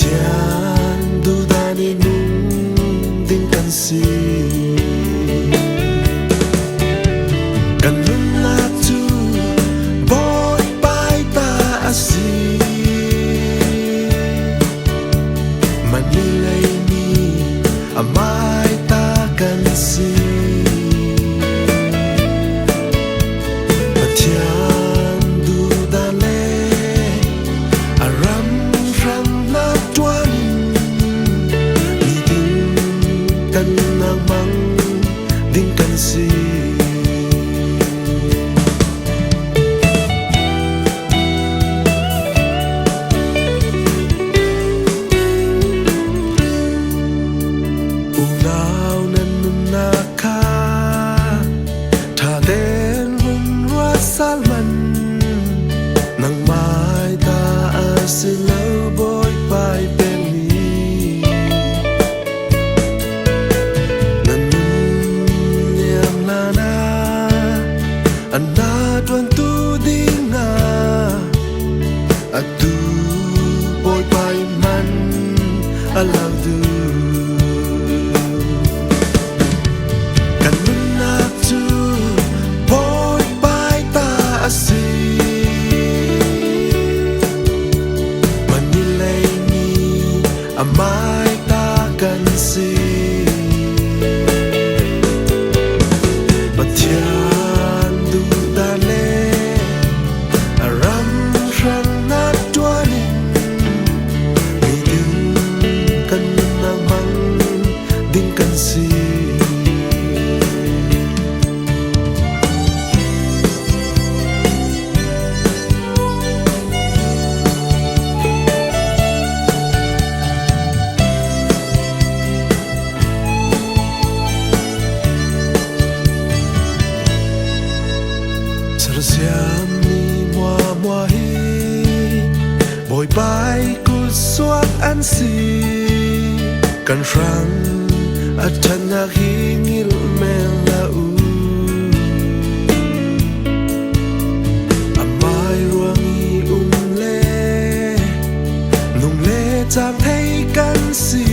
Tian du dani nung ding kan si kan nun la tu boy bai ta asi manilay ni amai ta kan si Tian du dale aram ram na tuan ni ding kan nang mang ding kan si Unau nan na ka tha den run ra salman nang mai ta asilo boy pai beli nan yam na anna tuan tu dinga atu boy pai man I love you kan na tu boy pai ta asi manilay ni amai ta kan si Tian du dale aram ran na tuanin ni ding kan nang mang ding kan si Siam ni mua hi boy bai ku suat an si kan rang atan na hingil mela u amai ruangi le nung le chang thấy kan si